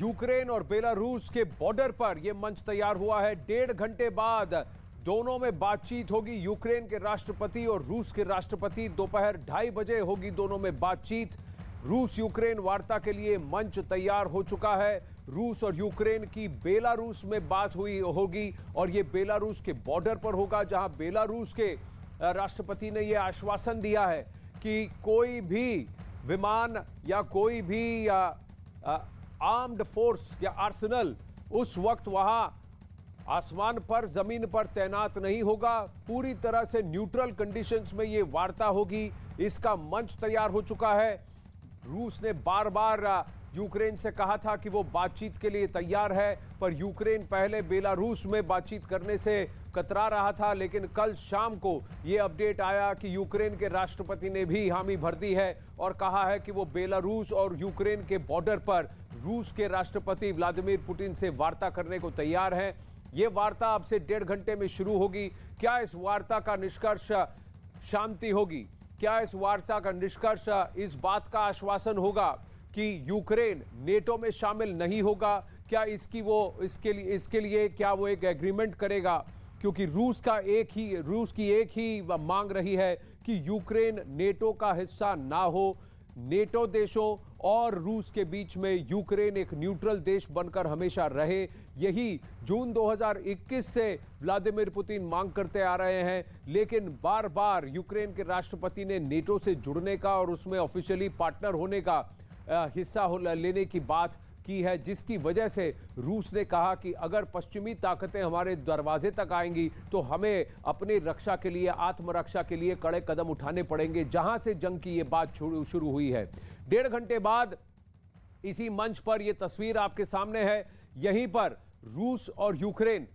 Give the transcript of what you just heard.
Ukraine और Belarus के border पर यह मंच तैयार हुआ है। 1.5 घंटे बाद दोनों में बातचीत होगी। यूक्रेन के राष्ट्रपति और रूस के राष्ट्रपति दोपहर 2:30 बजे होगी दोनों में बातचीत। रूस यूक्रेन वार्ता के लिए मंच तैयार हो चुका है। रूस और यूक्रेन की बेलारूस में बात हुई होगी और यह बेलारूस के बॉर्डर पर होगा, जहां बेलारूस के राष्ट्रपति ने यह आश्वासन दिया है कि कोई भी विमान या कोई भी आर्म्ड फोर्स या आर्सेनल उस वक्त वहां आसमान पर जमीन पर तैनात नहीं होगा। पूरी तरह से न्यूट्रल कंडीशंस में यह वार्ता होगी। इसका मंच तैयार हो चुका है। रूस ने बार बार यूक्रेन से कहा था कि वो बातचीत के लिए तैयार है, पर यूक्रेन पहले बेलारूस में बातचीत करने से कतरा रहा था। लेकिन कल शाम को यह अपडेट आया कि यूक्रेन के राष्ट्रपति ने भी हामी भर दी है और कहा है कि वो बेलारूस और यूक्रेन के बॉर्डर पर रूस के राष्ट्रपति व्लादिमीर पुतिन से वार्ता करने को तैयार हैं। ये वार्ता अब से 1.5 घंटे में शुरू होगी। क्या इस वार्ता का निष्कर्ष शांति होगी? क्या इस वार्ता का निष्कर्ष इस बात का आश्वासन होगा कि यूक्रेन नेटो में शामिल नहीं होगा? क्या इसके लिए क्या वो एक एग्रीमेंट करेगा? क्योंकि रूस की एक ही मांग रही है कि यूक्रेन नेटो का हिस्सा ना हो। नेटो देशों और रूस के बीच में यूक्रेन एक न्यूट्रल देश बनकर हमेशा रहे। यही जून 2021 से व्लादिमीर पुतिन मांग करते आ रहे हैं। लेकिन बार बार यूक्रेन के राष्ट्रपति ने नेटो से जुड़ने का और उसमें ऑफिशियली पार्टनर होने का हिस्सा लेने की बात की है, जिसकी वजह से रूस ने कहा कि अगर पश्चिमी ताकतें हमारे दरवाजे तक आएंगी तो हमें अपनी रक्षा के लिए, आत्मरक्षा के लिए कड़े कदम उठाने पड़ेंगे। जहां से जंग की ये बात शुरू हुई है, 1.5 घंटे बाद इसी मंच पर यह तस्वीर आपके सामने है। यहीं पर रूस और यूक्रेन